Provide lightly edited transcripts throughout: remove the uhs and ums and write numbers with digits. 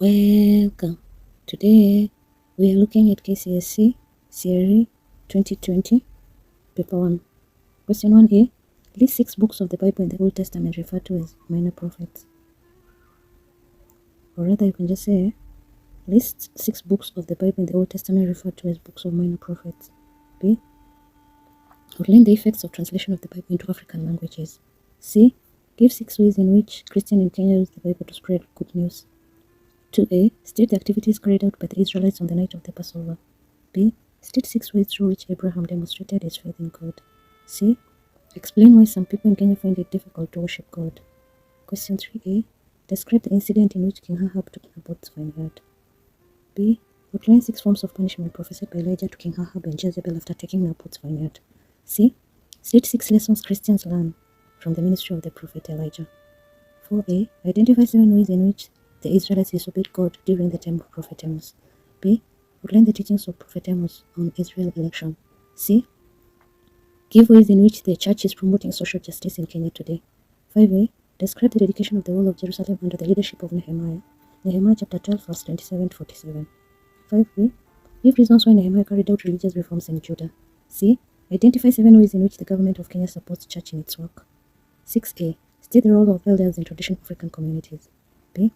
Welcome. Today we are looking at KCSE CRE 2020, Paper 1. Question 1a. List 6 books of the Bible in the Old Testament referred to as minor prophets. Or rather, you can just say, list 6 books of the Bible in the Old Testament referred to as books of minor prophets. B. Outline the effects of translation of the Bible into African languages. C. Give 6 ways in which Christians in Kenya use the Bible to spread good news. 2a. State the activities carried out by the Israelites on the night of the Passover. B. State 6 ways through which Abraham demonstrated his faith in God. C. Explain why some people in Kenya find it difficult to worship God. Question 3a. Describe the incident in which King Ahab took Naboth's vineyard. B. Outline 6 forms of punishment prophesied by Elijah to King Ahab and Jezebel after taking Naboth's vineyard. C. State 6 lessons Christians learn from the ministry of the prophet Elijah. 4a. Identify 7 ways in which the Israelites disobeyed God during the time of Prophet Amos. B. Outline the teachings of Prophet Amos on Israel election. C. Give ways in which the church is promoting social justice in Kenya today. 5a. Describe the dedication of the wall of Jerusalem under the leadership of Nehemiah. Nehemiah chapter 12 verse 27 to 47. 5b. Give reasons why Nehemiah carried out religious reforms in Judah. C. Identify 7 ways in which the government of Kenya supports church in its work. 6a. State the role of elders in traditional African communities. B.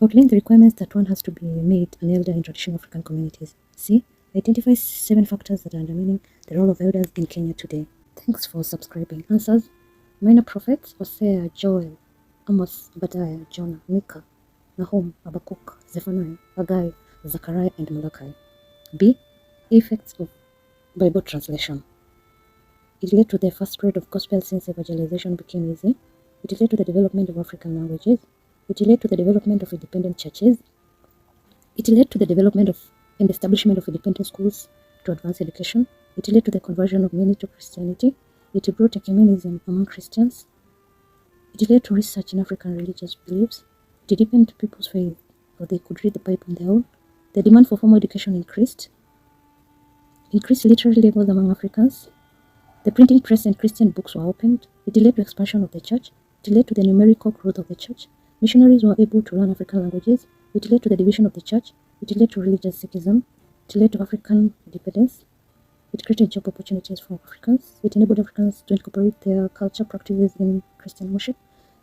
Outline the requirements that one has to be made an elder in traditional African communities. C. Identify 7 factors that are undermining the role of elders in Kenya today. Thanks for subscribing. Answers: Minor prophets: Hosea, Joel, Amos, Obadiah, Jonah, Micah, Nahum, Habakkuk, Zephaniah, Haggai, Zechariah, and Malachi. B. Effects of Bible translation. It led to the first spread of gospel since evangelization became easy. It led to the development of African languages. It led to the development of independent churches. It led to the development of and establishment of independent schools to advance education. It led to the conversion of many to Christianity. It brought ecumenism among Christians. It led to research in African religious beliefs. It deepened people's faith, so they could read the Bible on their own. The demand for formal education increased. Increased literary levels among Africans. The printing press and Christian books were opened. It led to expansion of the church. It led to the numerical growth of the church. Missionaries were able to learn African languages. It led to the division of the church. It led to religious Sikhism. It led to African independence. It created job opportunities for Africans. It enabled Africans to incorporate their culture practices in Christian worship.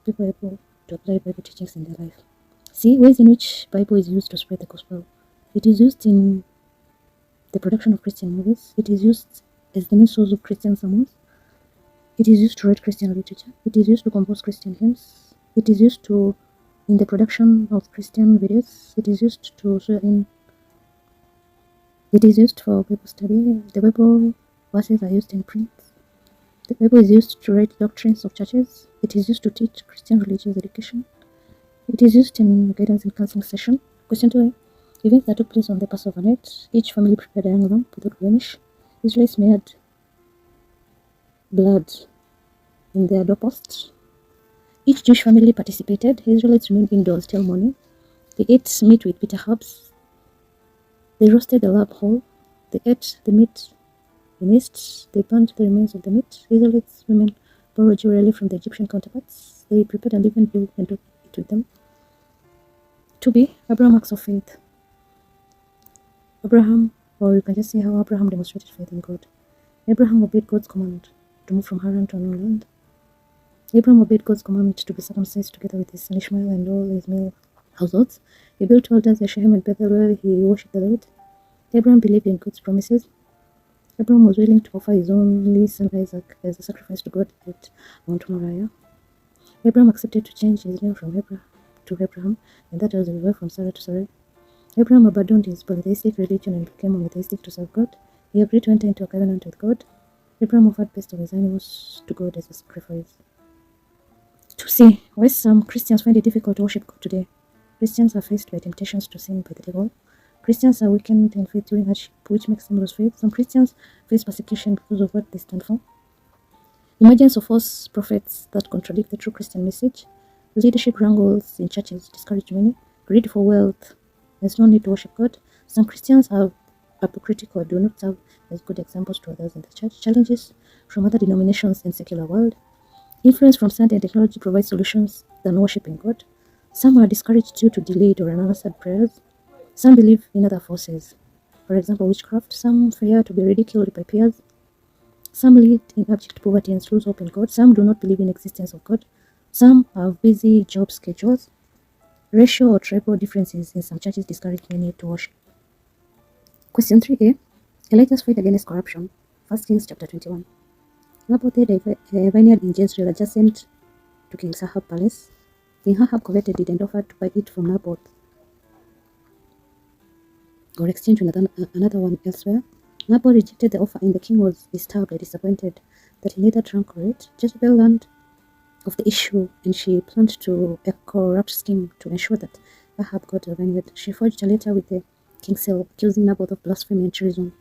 People were able to apply Bible teachings in their life. See, ways in which Bible is used to spread the gospel. It is used in the production of Christian movies. It is used as the main source of Christian sermons. It is used to write Christian literature. It is used to compose Christian hymns. It is used in the production of Christian videos. It is used for Bible study. The Bible verses are used in print. The Bible is used to write doctrines of churches. It is used to teach Christian religious education. It is used in guidance and counseling session. Question 2. Events that took place on the Passover night. Each family prepared a young lamb without blemish. Israelites smeared blood in their doorposts. Each Jewish family participated. Israelites remained indoors till morning. They ate meat with bitter herbs. They roasted the lamb whole. They ate the meat in yeast. They burned the remains of the meat. Israelites women borrowed jewelry from the Egyptian counterparts. They prepared a living bull and took it with them. 2b. Abraham acts of faith. Abraham, or you can just say how Abraham demonstrated faith in God. Abraham obeyed God's command to move from Haran to a new land. Abraham obeyed God's command to be circumcised together with his son Ishmael and all his male households. He built altars at Shechem and Bethel where he worshipped the Lord. Abraham believed in God's promises. Abraham was willing to offer his only son Isaac as a sacrifice to God at Mount Moriah. Abraham accepted to change his name from Abraham to Abraham, and that was reversed from Sarah to Sarai. Abraham abandoned his polytheistic religion and became monotheistic to serve God. He agreed to enter into a covenant with God. Abraham offered best of his animals to God as a sacrifice. To see why some Christians find it difficult to worship God today. Christians are faced by temptations to sin by the devil. Christians are weakened in faith during hardship, which makes them lose faith. Some Christians face persecution because of what they stand for. Emergence of false prophets that contradict the true Christian message. Leadership wrangles in churches discourage many. Greed for wealth. There's no need to worship God. Some Christians are hypocritical or do not serve as good examples to others in the church. Challenges from other denominations in secular world. Influence from science and technology provides solutions than worshiping God. Some are discouraged due to delayed or unanswered prayers. Some believe in other forces, for example, witchcraft. Some fear to be ridiculed by peers. Some lead in abject poverty and lose hope in God. Some do not believe in existence of God. Some have busy job schedules. Racial or tribal differences in some churches discourage many to worship. Question 3a. Elijah's fight against corruption. 1 Kings chapter 21. Naboth had a vineyard in Jezreel adjacent to King Ahab's palace. King Ahab coveted it and offered to buy it from Naboth or exchange with another one elsewhere. Naboth rejected the offer and the king was disturbed and disappointed that he neither drank or ate. Jezebel learned of the issue and she planned to a corrupt scheme to ensure that Ahab got the vineyard. She forged a letter with the king's seal accusing Naboth of blasphemy and treason.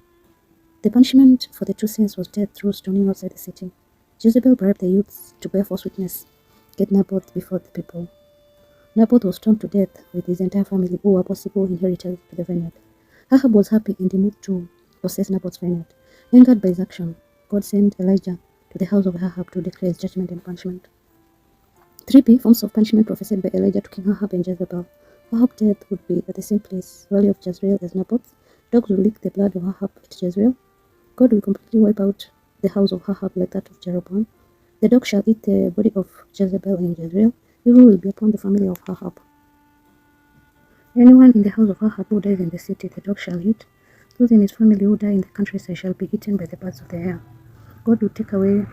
The punishment for the two sins was death through stoning outside the city. Jezebel bribed the youths to bear false witness, get Naboth before the people. Naboth was stoned to death with his entire family, who were possible inheritors to the vineyard. Ahab was happy and he moved to possess Naboth's vineyard. Angered by his action, God sent Elijah to the house of Ahab to declare his judgment and punishment. 3b. Forms of punishment prophesied by Elijah to King Ahab and Jezebel. Ahab's death would be at the same place, valley of Jezreel, as Naboth's. Dogs would lick the blood of Ahab at Jezreel. God will completely wipe out the house of Ahab like that of Jeroboam. The dog shall eat the body of Jezebel in Jezreel. Evil will be upon the family of Ahab. Anyone in the house of Ahab who dies in the city, the dog shall eat. Those in his family who die in the countryside shall be eaten by the birds of the air. God will take away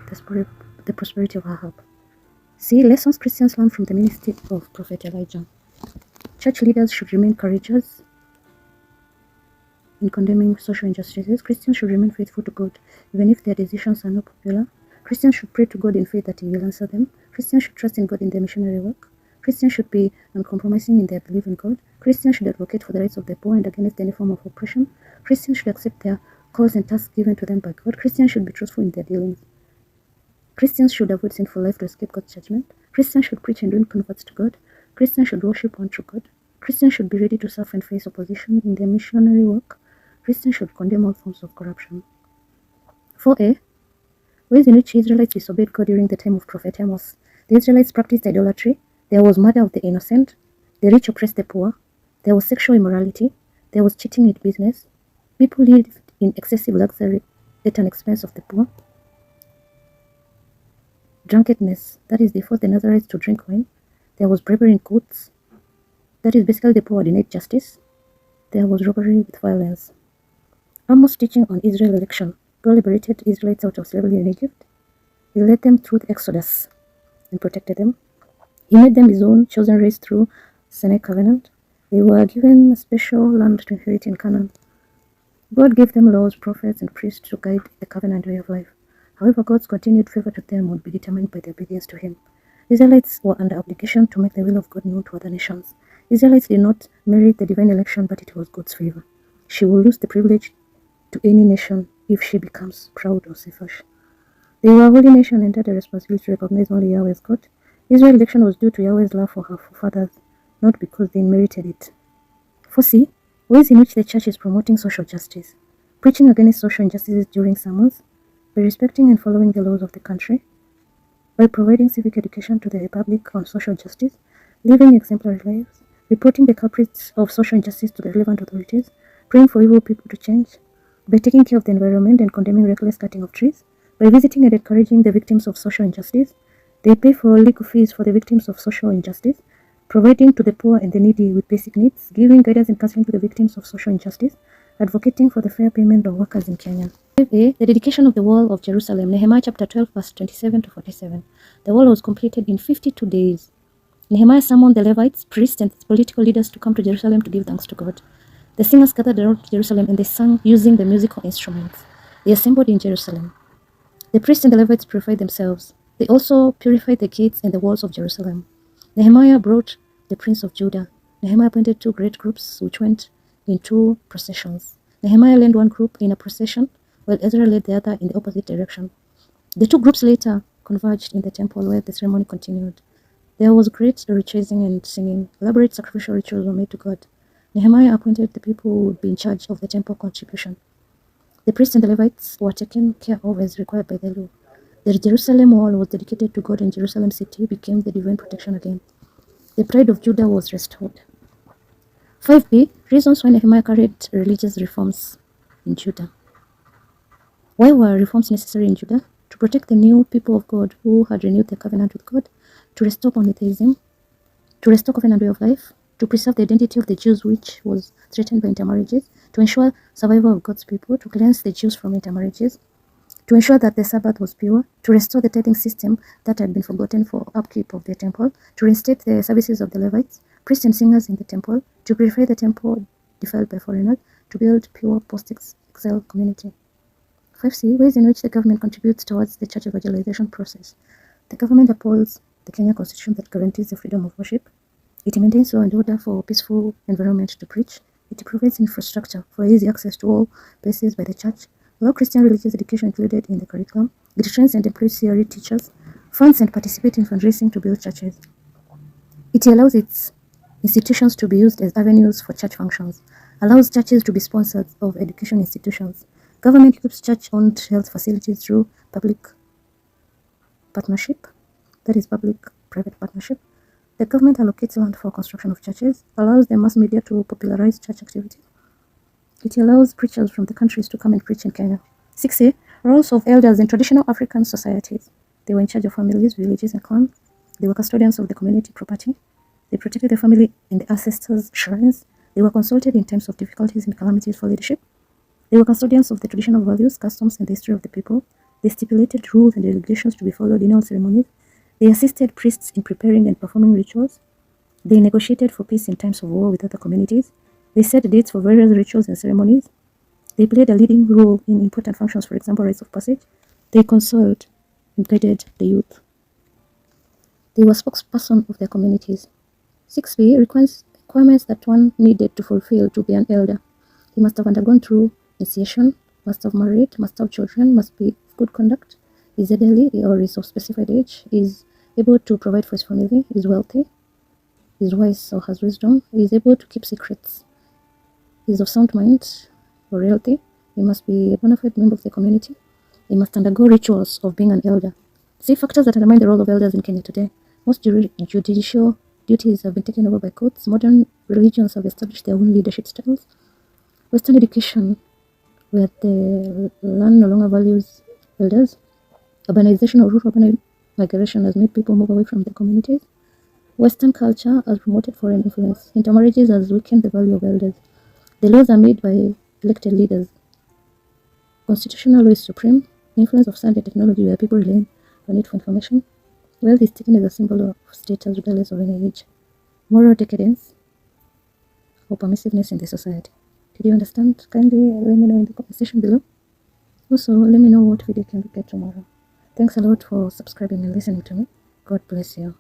the prosperity of Ahab. See, lessons Christians learn from the ministry of Prophet Elijah. Church leaders should remain courageous in condemning social injustices. Christians should remain faithful to God, even if their decisions are not popular. Christians should pray to God in faith that He will answer them. Christians should trust in God in their missionary work. Christians should be uncompromising in their belief in God. Christians should advocate for the rights of the poor and against any form of oppression. Christians should accept their calls and tasks given to them by God. Christians should be truthful in their dealings. Christians should avoid sinful life to escape God's judgment. Christians should preach and win converts to God. Christians should worship one true God. Christians should be ready to suffer and face opposition in their missionary work. Christians should condemn all forms of corruption. 4a. Ways in which Israelites disobeyed God during the time of Prophet Amos. The Israelites practiced idolatry. There was murder of the innocent. The rich oppressed the poor. There was sexual immorality. There was cheating in business. People lived in excessive luxury at an expense of the poor. Drunkenness, that is, they forced the Nazarites to drink wine. There was bribery in courts. That is, basically the poor were denied justice. There was robbery with violence. Amos' teaching on Israel election. God liberated Israelites out of slavery in Egypt. He led them through the Exodus and protected them. He made them His own chosen race through Sinai covenant. They were given a special land to inherit in Canaan. God gave them laws, prophets, and priests to guide the covenant way of life. However, God's continued favor to them would be determined by their obedience to Him. Israelites were under obligation to make the will of God known to other nations. Israelites did not merit the divine election, but it was God's favor. She will lose the privilege to any nation if she becomes proud or selfish. They were a holy nation and had a responsibility to recognize only Yahweh as God. Israel's election was due to Yahweh's love for her forefathers, not because they merited it. 4c. Ways in which the church is promoting social justice. Preaching against social injustices during sermons, by respecting and following the laws of the country, by providing civic education to the public on social justice, living exemplary lives, reporting the culprits of social injustice to the relevant authorities, praying for evil people to change, by taking care of the environment and condemning reckless cutting of trees, by visiting and encouraging the victims of social injustice. They pay for legal fees for the victims of social injustice, providing to the poor and the needy with basic needs, giving guidance and counseling to the victims of social injustice, advocating for the fair payment of workers in Kenya. 5a. The dedication of the wall of Jerusalem. Nehemiah chapter 12, verse 27 to 47. The wall was completed in 52 days. Nehemiah summoned the Levites, priests, and political leaders to come to Jerusalem to give thanks to God. The singers gathered around Jerusalem and they sang using the musical instruments. They assembled in Jerusalem. The priests and the Levites purified themselves. They also purified the gates and the walls of Jerusalem. Nehemiah brought the prince of Judah. Nehemiah appointed two great groups which went in two processions. Nehemiah led one group in a procession, while Ezra led the other in the opposite direction. The two groups later converged in the temple where the ceremony continued. There was great rejoicing and singing. Elaborate sacrificial rituals were made to God. Nehemiah appointed the people who would be in charge of the temple contribution. The priests and the Levites were taken care of as required by the law. The Jerusalem wall was dedicated to God and Jerusalem city became the divine protection again. The pride of Judah was restored. 5b. Reasons why Nehemiah carried religious reforms in Judah. Why were reforms necessary in Judah? To protect the new people of God who had renewed their covenant with God, to restore polytheism, to restore covenant way of life, to preserve the identity of the Jews which was threatened by intermarriages, to ensure survival of God's people, to cleanse the Jews from intermarriages, to ensure that the Sabbath was pure, to restore the tithing system that had been forgotten for upkeep of the temple, to reinstate the services of the Levites, priests and singers in the temple, to purify the temple defiled by foreigners, to build pure post-exile community. 5c. Ways in which the government contributes towards the church evangelization process. The government upholds the Kenya Constitution that guarantees the freedom of worship. It maintains law and order for a peaceful environment to preach. It provides infrastructure for easy access to all places by the church. Allow Christian religious education included in the curriculum. It trains and employs C.R.E teachers, funds and participates in fundraising to build churches. It allows its institutions to be used as avenues for church functions, allows churches to be sponsors of education institutions. Government equips church-owned health facilities through public partnership, that is public-private partnership. The government allocates land for construction of churches, allows the mass media to popularize church activity. It allows preachers from the countries to come and preach in Kenya. 6a. Roles of elders in traditional African societies. They were in charge of families, villages, and clans. They were custodians of the community property. They protected the family and the ancestors' shrines. They were consulted in times of difficulties and calamities for leadership. They were custodians of the traditional values, customs, and the history of the people. They stipulated rules and regulations to be followed in all ceremonies. They assisted priests in preparing and performing rituals. They negotiated for peace in times of war with other communities. They set dates for various rituals and ceremonies. They played a leading role in important functions, for example, rites of passage. They consoled and guided the youth. They were spokesperson of their communities. 6b. Requirements that one needed to fulfill to be an elder. He must have undergone through initiation, must have married, must have children, must be of good conduct, is elderly or is of specified age, is able to provide for his family, is wealthy, is wise or has wisdom, is able to keep secrets, is of sound mind or healthy. He must be a bona fide member of the community. He must undergo rituals of being an elder. See factors that undermine the role of elders in Kenya today. Most judicial duties have been taken over by courts. Modern religions have established their own leadership styles. Western education, where the land no longer values elders. Urbanization or rural migration has made people move away from their communities. Western culture has promoted foreign influence. Intermarriages has weakened the value of elders. The laws are made by elected leaders. Constitutional law is supreme. Influence of science and technology, where people rely on it for information. Wealth is taken as a symbol of status regardless of any age. Moral decadence or permissiveness in the society. Did you understand? Kindly let me know in the comment section below. Also, let me know what video can we get tomorrow. Thanks a lot for subscribing and listening to me. God bless you.